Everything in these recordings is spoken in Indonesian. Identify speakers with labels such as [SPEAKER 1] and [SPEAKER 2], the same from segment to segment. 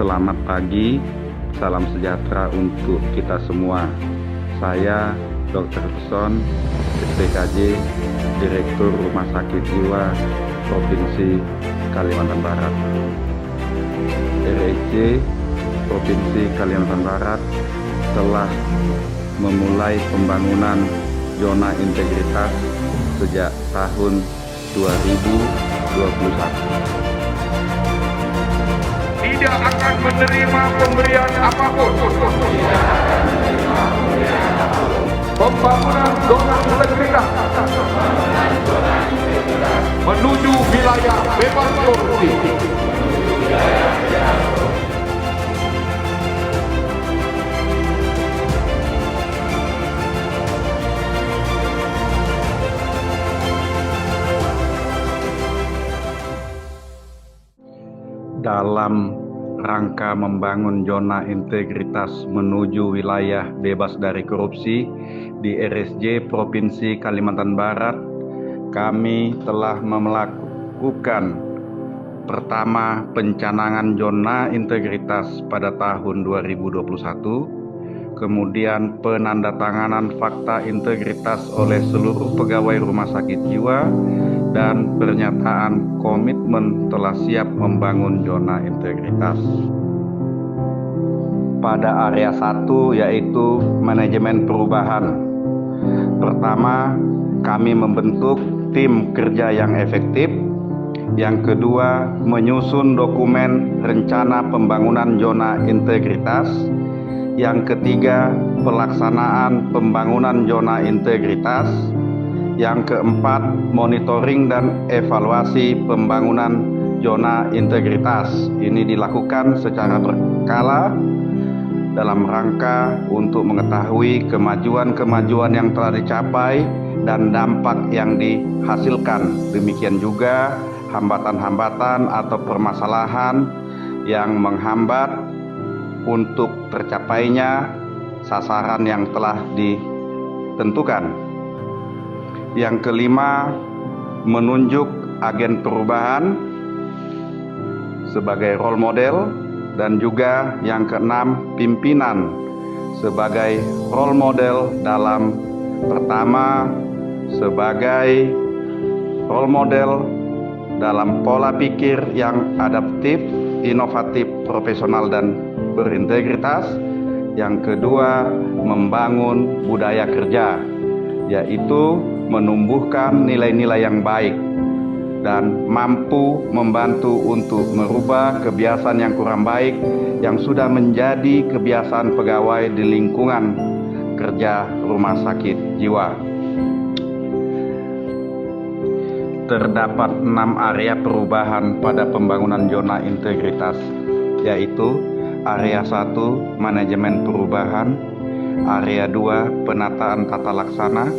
[SPEAKER 1] Selamat pagi, salam sejahtera untuk kita semua. Saya Dr. Peson, SPKJ, Direktur Rumah Sakit Jiwa Provinsi Kalimantan Barat. RSJ Provinsi Kalimantan Barat telah memulai pembangunan zona integritas sejak tahun 2021.
[SPEAKER 2] Tidak akan menerima pemberian apapun. Pembangunan zona integritas menuju wilayah bebas korupsi.
[SPEAKER 1] Dalam rangka membangun zona integritas menuju wilayah bebas dari korupsi di RSJ Provinsi Kalimantan Barat, kami telah melakukan pertama pencanangan zona integritas pada tahun 2021, kemudian penandatanganan fakta integritas oleh seluruh pegawai rumah sakit jiwa, dan pernyataan komitmen telah siap membangun zona integritas. Pada area 1 yaitu manajemen perubahan. Pertama, kami membentuk tim kerja yang efektif. Yang kedua, menyusun dokumen rencana pembangunan zona integritas. Yang ketiga, pelaksanaan pembangunan zona integritas. Yang keempat, monitoring dan evaluasi pembangunan zona integritas. Ini dilakukan secara berkala dalam rangka untuk mengetahui kemajuan-kemajuan yang telah dicapai dan dampak yang dihasilkan. Demikian juga hambatan-hambatan atau permasalahan yang menghambat untuk tercapainya sasaran yang telah ditentukan. Yang kelima, menunjuk agen perubahan sebagai role model, dan juga yang keenam, pimpinan sebagai role model dalam pertama sebagai role model dalam pola pikir yang adaptif, inovatif, profesional dan berintegritas. Yang kedua, membangun budaya kerja, yaitu menumbuhkan nilai-nilai yang baik dan mampu membantu untuk merubah kebiasaan yang kurang baik yang sudah menjadi kebiasaan pegawai di lingkungan kerja rumah sakit jiwa. Terdapat 6 area perubahan pada pembangunan zona integritas, yaitu area 1 manajemen perubahan, area 2 penataan tata laksana,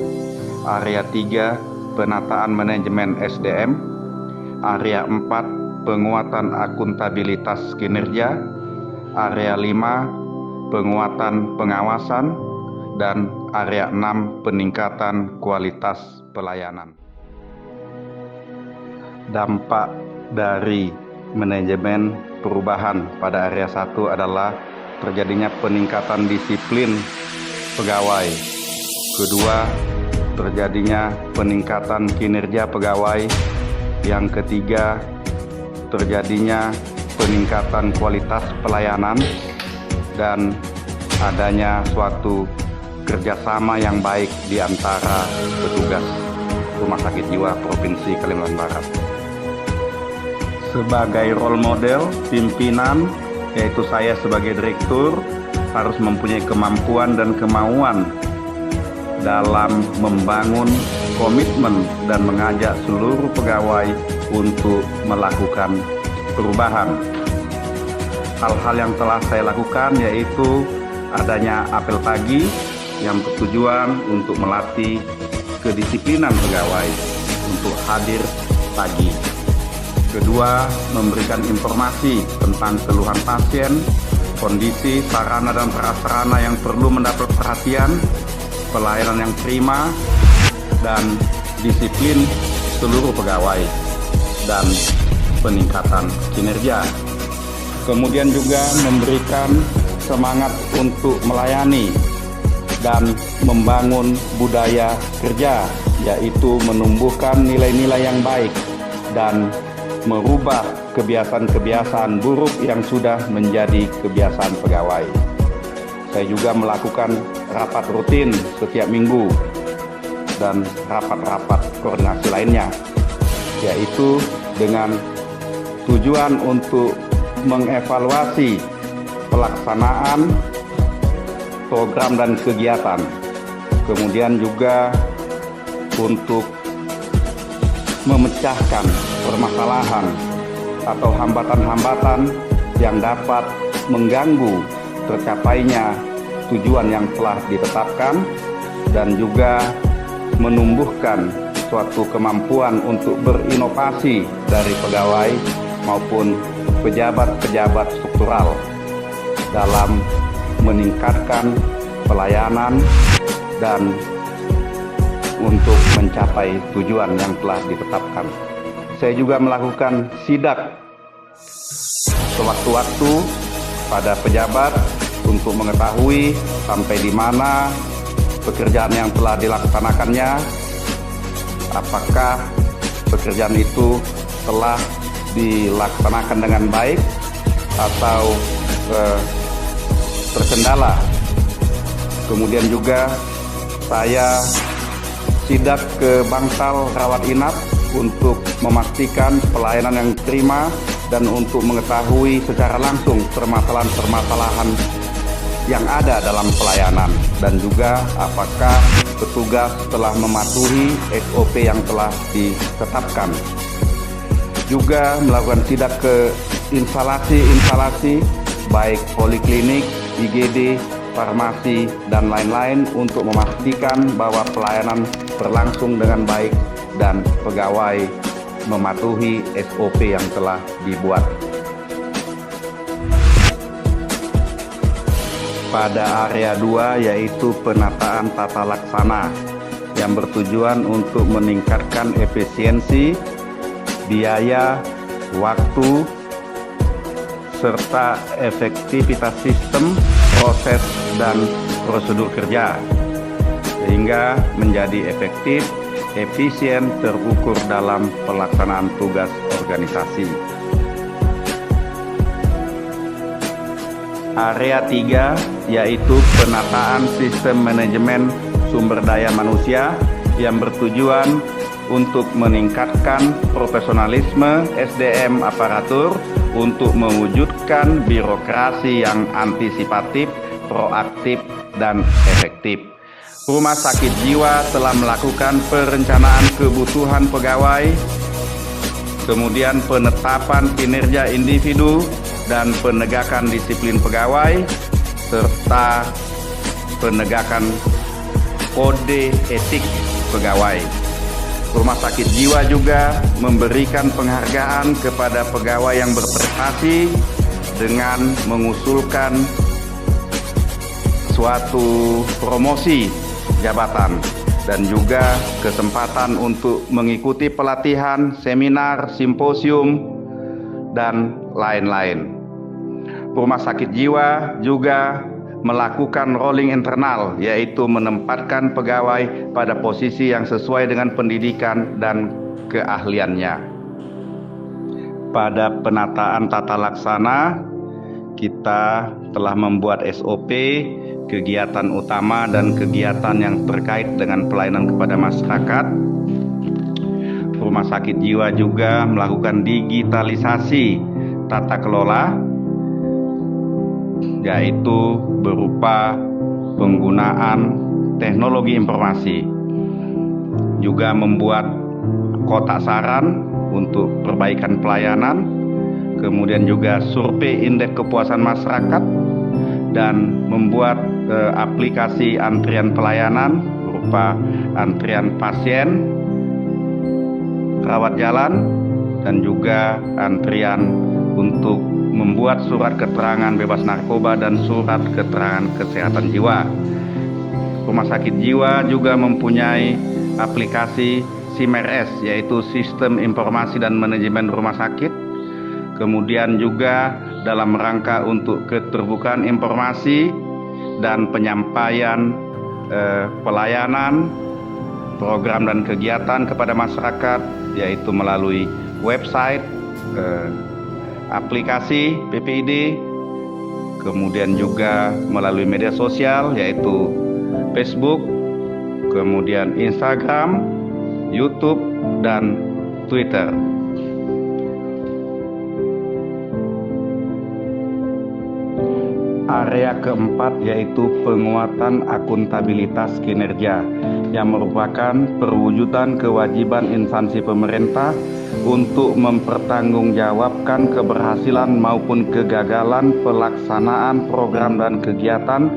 [SPEAKER 1] area 3 penataan manajemen SDM, area 4 penguatan akuntabilitas kinerja, area 5 penguatan pengawasan, dan area 6 peningkatan kualitas pelayanan. Dampak dari manajemen perubahan pada area 1 adalah terjadinya peningkatan disiplin pegawai. Kedua, terjadinya peningkatan kinerja pegawai. Yang ketiga, terjadinya peningkatan kualitas pelayanan dan adanya suatu kerjasama yang baik di antara petugas Rumah Sakit Jiwa Provinsi Kalimantan Barat. Sebagai role model, pimpinan, yaitu saya sebagai direktur, harus mempunyai kemampuan dan kemauan dalam membangun komitmen dan mengajak seluruh pegawai untuk melakukan perubahan. Hal-hal yang telah saya lakukan yaitu adanya apel pagi yang bertujuan untuk melatih kedisiplinan pegawai untuk hadir pagi. Kedua, memberikan informasi tentang keluhan pasien, kondisi, sarana dan prasarana yang perlu mendapat perhatian, pelayanan yang prima, dan disiplin seluruh pegawai, dan peningkatan kinerja. Kemudian juga memberikan semangat untuk melayani dan membangun budaya kerja, yaitu menumbuhkan nilai-nilai yang baik dan merubah kebiasaan-kebiasaan buruk yang sudah menjadi kebiasaan pegawai. Saya juga melakukan rapat rutin setiap minggu dan rapat-rapat koordinasi lainnya, yaitu dengan tujuan untuk mengevaluasi pelaksanaan program dan kegiatan. Kemudian juga untuk memecahkan permasalahan atau hambatan-hambatan yang dapat mengganggu tercapainya tujuan yang telah ditetapkan, dan juga menumbuhkan suatu kemampuan untuk berinovasi dari pegawai maupun pejabat-pejabat struktural dalam meningkatkan pelayanan dan untuk mencapai tujuan yang telah ditetapkan. Saya juga melakukan sidak sewaktu-waktu pada pejabat untuk mengetahui sampai di mana pekerjaan yang telah dilaksanakannya, apakah pekerjaan itu telah dilaksanakan dengan baik atau terkendala. Kemudian juga saya sidak ke bangsal rawat inap untuk memastikan pelayanan yang diterima dan untuk mengetahui secara langsung permasalahan-permasalahan yang ada dalam pelayanan, dan juga apakah petugas telah mematuhi SOP yang telah ditetapkan. Juga melakukan sidak ke instalasi-instalasi baik poliklinik, IGD, farmasi, dan lain-lain untuk memastikan bahwa pelayanan berlangsung dengan baik dan pegawai mematuhi SOP yang telah dibuat. Pada area 2 yaitu penataan tata laksana yang bertujuan untuk meningkatkan efisiensi, biaya, waktu, serta efektivitas sistem, proses, dan prosedur kerja, sehingga menjadi efektif, efisien, terukur dalam pelaksanaan tugas organisasi. Area 3 yaitu penataan sistem manajemen sumber daya manusia yang bertujuan untuk meningkatkan profesionalisme SDM aparatur untuk mewujudkan birokrasi yang antisipatif, proaktif, dan efektif. Rumah Sakit Jiwa telah melakukan perencanaan kebutuhan pegawai, kemudian penetapan kinerja individu dan penegakan disiplin pegawai, serta penegakan kode etik pegawai. Rumah Sakit Jiwa juga memberikan penghargaan kepada pegawai yang berprestasi dengan mengusulkan suatu promosi jabatan dan juga kesempatan untuk mengikuti pelatihan, seminar, simposium, dan lain-lain. Rumah Sakit Jiwa juga melakukan rolling internal, yaitu menempatkan pegawai pada posisi yang sesuai dengan pendidikan dan keahliannya. Pada penataan tata laksana, kita telah membuat SOP, kegiatan utama dan kegiatan yang terkait dengan pelayanan kepada masyarakat. Rumah Sakit Jiwa juga melakukan digitalisasi tata kelola, yaitu berupa penggunaan teknologi informasi, juga membuat kotak saran untuk perbaikan pelayanan, kemudian juga survei indeks kepuasan masyarakat, dan membuat aplikasi antrian pelayanan berupa antrian pasien, rawat jalan, dan juga antrian untuk membuat surat keterangan bebas narkoba dan surat keterangan kesehatan jiwa. Rumah Sakit Jiwa juga mempunyai aplikasi SIMRS, yaitu Sistem Informasi dan Manajemen Rumah Sakit. Kemudian juga dalam rangka untuk keterbukaan informasi dan penyampaian pelayanan, program dan kegiatan kepada masyarakat, yaitu melalui website, aplikasi PPID, kemudian juga melalui media sosial yaitu Facebook, kemudian Instagram, YouTube, dan Twitter. Area keempat yaitu penguatan akuntabilitas kinerja, yang merupakan perwujudan kewajiban instansi pemerintah untuk mempertanggungjawabkan keberhasilan maupun kegagalan pelaksanaan program dan kegiatan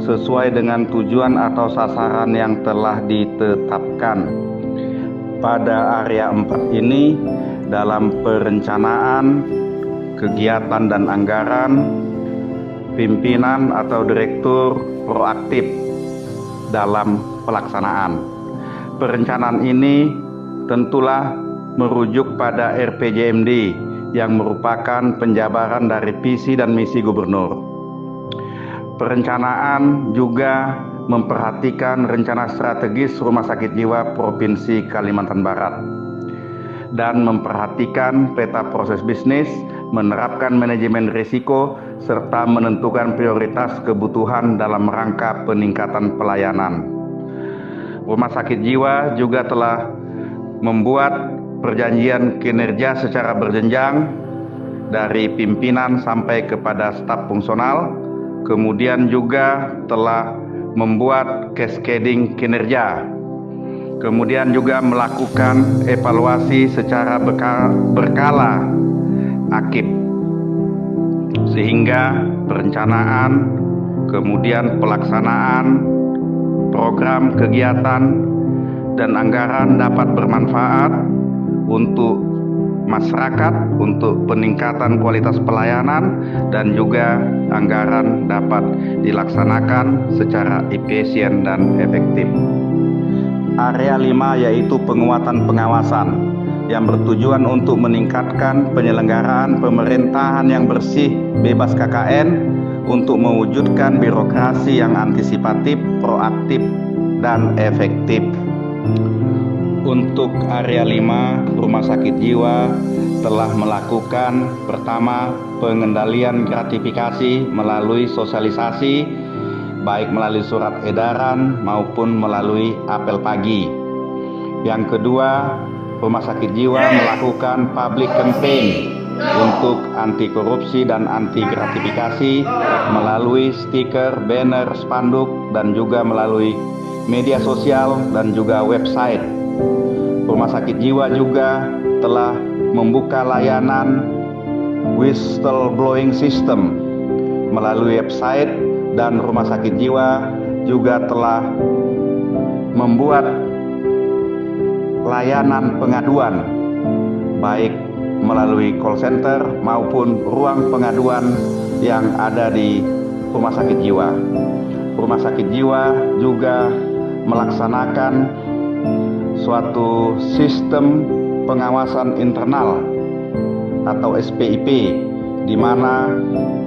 [SPEAKER 1] sesuai dengan tujuan atau sasaran yang telah ditetapkan. Pada area 4 ini, dalam perencanaan, kegiatan dan anggaran, pimpinan atau direktur proaktif dalam pelaksanaan. Perencanaan ini tentulah merujuk pada RPJMD yang merupakan penjabaran dari visi dan misi gubernur. Perencanaan juga memperhatikan rencana strategis Rumah Sakit Jiwa Provinsi Kalimantan Barat dan memperhatikan peta proses bisnis, menerapkan manajemen risiko, serta menentukan prioritas kebutuhan dalam rangka peningkatan pelayanan. Rumah Sakit Jiwa juga telah membuat perjanjian kinerja secara berjenjang dari pimpinan sampai kepada staf fungsional, kemudian juga telah membuat cascading kinerja, kemudian juga melakukan evaluasi secara berkala akib, sehingga perencanaan, kemudian pelaksanaan program kegiatan dan anggaran dapat bermanfaat untuk masyarakat, untuk peningkatan kualitas pelayanan, dan juga anggaran dapat dilaksanakan secara efisien dan efektif. Area 5 yaitu penguatan pengawasan, yang bertujuan untuk meningkatkan penyelenggaraan pemerintahan yang bersih, bebas KKN, untuk mewujudkan birokrasi yang antisipatif, proaktif, dan efektif. Untuk area 5, Rumah Sakit Jiwa telah melakukan pertama, pengendalian gratifikasi melalui sosialisasi, baik melalui surat edaran maupun melalui apel pagi. Yang kedua, Rumah Sakit Jiwa melakukan public campaign untuk anti korupsi dan anti gratifikasi melalui stiker, banner, spanduk, dan juga melalui media sosial dan juga website. Rumah Sakit Jiwa juga telah membuka layanan whistleblowing system melalui website, dan Rumah Sakit Jiwa juga telah membuat layanan pengaduan baik melalui call center maupun ruang pengaduan yang ada di Rumah Sakit Jiwa. Rumah Sakit Jiwa juga melaksanakan suatu sistem pengawasan internal atau SPIP, di mana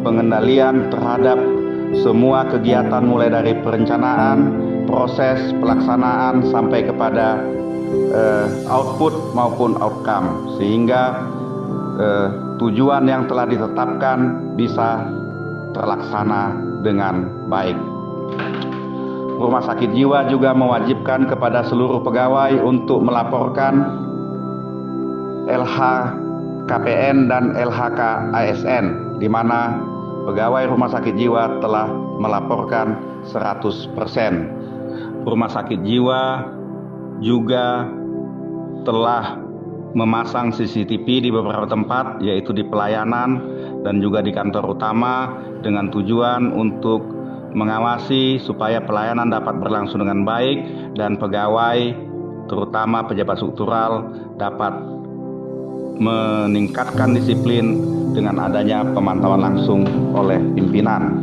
[SPEAKER 1] pengendalian terhadap semua kegiatan mulai dari perencanaan, proses pelaksanaan sampai kepada output maupun outcome, sehingga tujuan yang telah ditetapkan bisa terlaksana dengan baik. Rumah Sakit Jiwa juga mewajibkan kepada seluruh pegawai untuk melaporkan LHKPN dan LHK ASN, di mana pegawai Rumah Sakit Jiwa telah melaporkan 100%. Rumah Sakit Jiwa juga telah memasang CCTV di beberapa tempat, yaitu di pelayanan dan juga di kantor utama, dengan tujuan untuk mengawasi supaya pelayanan dapat berlangsung dengan baik dan pegawai, terutama pejabat struktural, dapat meningkatkan disiplin dengan adanya pemantauan langsung oleh pimpinan.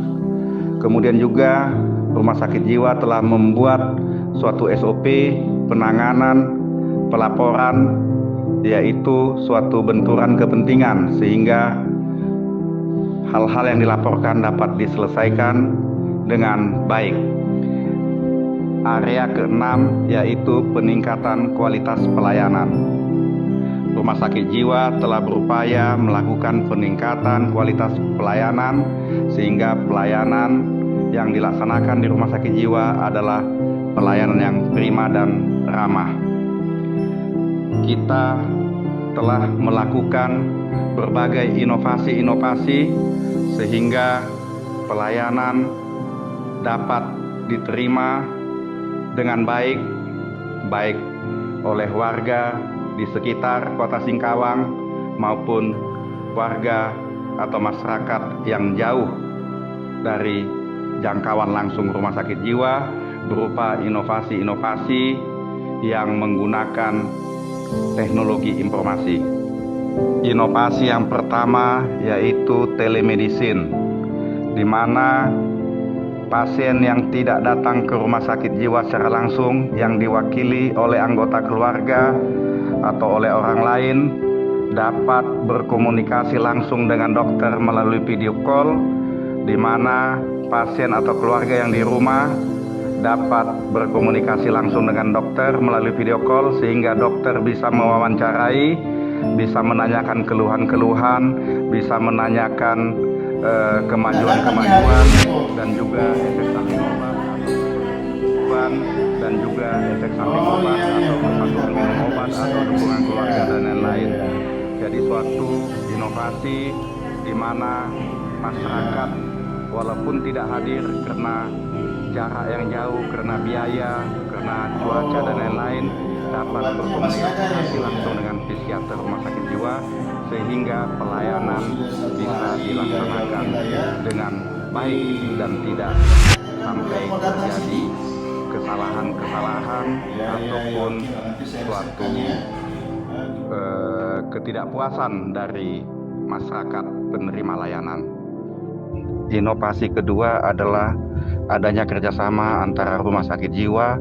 [SPEAKER 1] Kemudian juga Rumah Sakit Jiwa telah membuat suatu SOP penanganan pelaporan, yaitu suatu benturan kepentingan, sehingga hal-hal yang dilaporkan dapat diselesaikan dengan baik. Area keenam yaitu peningkatan kualitas pelayanan. Rumah sakit jiwa telah berupaya melakukan peningkatan kualitas pelayanan sehingga pelayanan yang dilaksanakan di rumah sakit jiwa adalah pelayanan yang prima dan ramah. Kita telah melakukan berbagai inovasi-inovasi sehingga pelayanan dapat diterima dengan baik oleh warga di sekitar Kota Singkawang maupun warga atau masyarakat yang jauh dari jangkauan langsung rumah sakit jiwa berupa inovasi-inovasi yang menggunakan teknologi informasi. Inovasi yang pertama yaitu telemedicine, di mana pasien yang tidak datang ke rumah sakit jiwa secara langsung yang diwakili oleh anggota keluarga atau oleh orang lain dapat berkomunikasi langsung dengan dokter melalui video call, di mana pasien atau keluarga yang di rumah dapat berkomunikasi langsung dengan dokter melalui video call sehingga dokter bisa mewawancarai, bisa menanyakan keluhan-keluhan, bisa menanyakan kemajuan-kemajuan dan juga efek samping obat dan juga efek samping obat atau kesatuan minum obat atau dukungan keluarga dan lain-lain. Jadi suatu inovasi di mana masyarakat walaupun tidak hadir karena jarak yang jauh, karena biaya, karena cuaca dan lain-lain dapat berkomunikasi langsung dengan psikiater rumah sakit jiwa sehingga pelayanan bisa dilaksanakan dengan baik dan tidak sampai terjadi kesalahan-kesalahan ataupun suatu ketidakpuasan dari masyarakat penerima layanan. Inovasi kedua adalah adanya kerjasama antara rumah sakit jiwa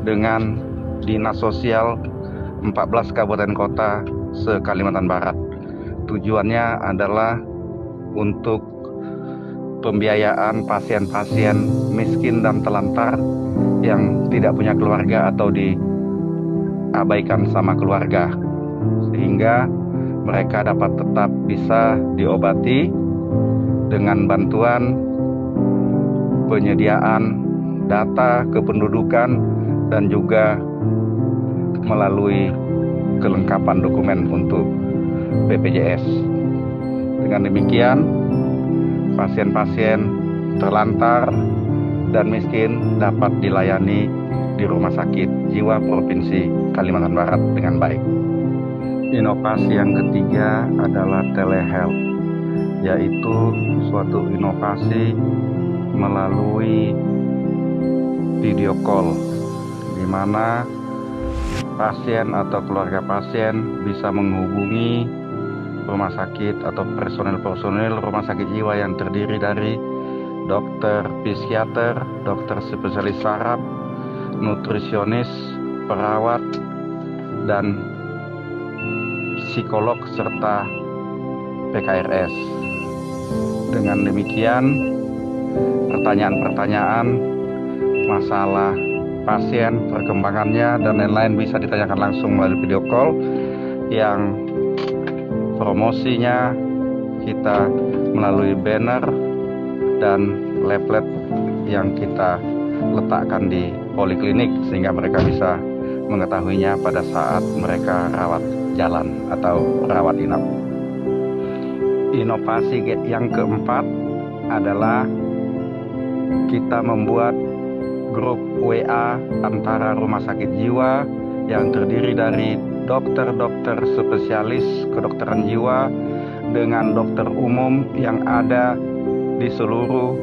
[SPEAKER 1] dengan Dinas Sosial 14 kabupaten kota se-Kalimantan Barat. Tujuannya adalah untuk pembiayaan pasien-pasien miskin dan telantar yang tidak punya keluarga atau diabaikan sama keluarga, sehingga mereka dapat tetap bisa diobati dengan bantuan penyediaan data kependudukan dan juga melalui kelengkapan dokumen untuk BPJS. Dengan demikian, pasien-pasien terlantar dan miskin dapat dilayani di Rumah Sakit Jiwa Provinsi Kalimantan Barat dengan baik. Inovasi yang ketiga adalah telehealth, yaitu suatu inovasi melalui video call, di mana pasien atau keluarga pasien bisa menghubungi rumah sakit atau personel rumah sakit jiwa yang terdiri dari dokter psikiater, dokter spesialis saraf, nutrisionis, perawat, dan psikolog serta PKRS. Dengan demikian, pertanyaan-pertanyaan masalah pasien, perkembangannya, dan lain-lain bisa ditanyakan langsung melalui video call yang promosinya kita melalui banner dan leaflet yang kita letakkan di poliklinik sehingga mereka bisa mengetahuinya pada saat mereka rawat jalan atau rawat inap. Inovasi yang keempat adalah kita membuat grup WA antara rumah sakit jiwa yang terdiri dari dokter-dokter spesialis kedokteran jiwa dengan dokter umum yang ada di seluruh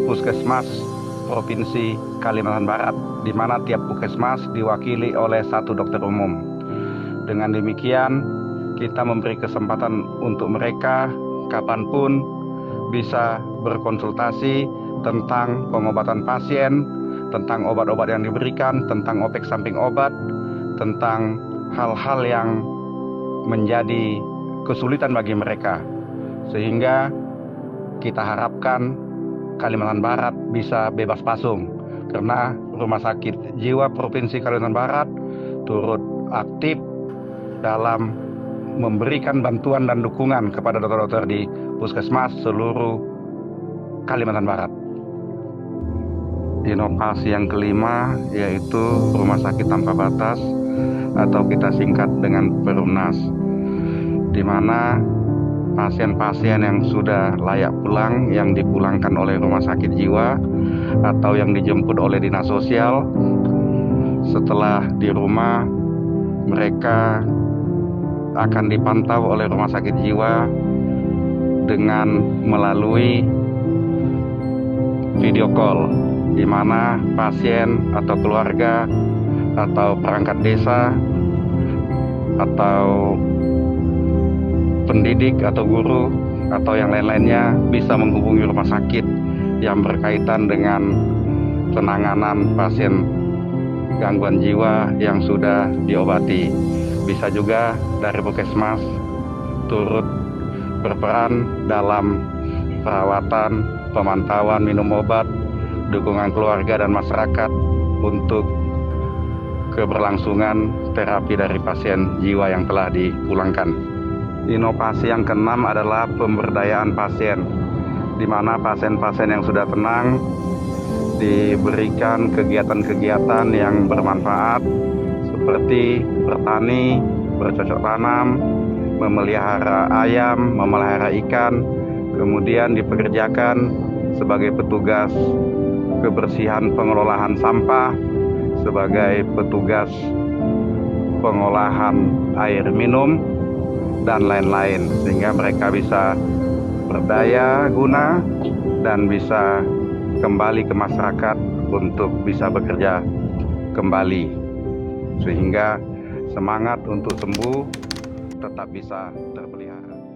[SPEAKER 1] puskesmas Provinsi Kalimantan Barat, di mana tiap puskesmas diwakili oleh satu dokter umum. Dengan demikian, kita memberi kesempatan untuk mereka kapanpun bisa berkonsultasi tentang pengobatan pasien, tentang obat-obat yang diberikan, tentang efek samping obat, tentang hal-hal yang menjadi kesulitan bagi mereka, sehingga kita harapkan Kalimantan Barat bisa bebas pasung, karena Rumah Sakit Jiwa Provinsi Kalimantan Barat turut aktif dalam memberikan bantuan dan dukungan kepada dokter-dokter di puskesmas seluruh Kalimantan Barat. Inovasi yang kelima yaitu Rumah Sakit Tanpa Batas atau kita singkat dengan Perumnas, di mana pasien-pasien yang sudah layak pulang, yang dipulangkan oleh rumah sakit jiwa atau yang dijemput oleh dinas sosial, setelah di rumah mereka akan dipantau oleh rumah sakit jiwa dengan melalui video call, di mana pasien atau keluarga atau perangkat desa atau pendidik atau guru atau yang lain-lainnya bisa menghubungi rumah sakit yang berkaitan dengan penanganan pasien gangguan jiwa yang sudah diobati. Bisa juga dari puskesmas turut berperan dalam perawatan, pemantauan, minum obat, dukungan keluarga dan masyarakat untuk keberlangsungan terapi dari pasien jiwa yang telah dipulangkan. Inovasi yang keenam adalah pemberdayaan pasien, di mana pasien-pasien yang sudah tenang diberikan kegiatan-kegiatan yang bermanfaat seperti bertani, bercocok tanam, memelihara ayam, memelihara ikan, kemudian dipekerjakan sebagai petugas kebersihan pengelolaan sampah, sebagai petugas pengolahan air minum, dan lain-lain, sehingga mereka bisa berdaya guna dan bisa kembali ke masyarakat untuk bisa bekerja kembali, sehingga semangat untuk sembuh tetap bisa terpelihara.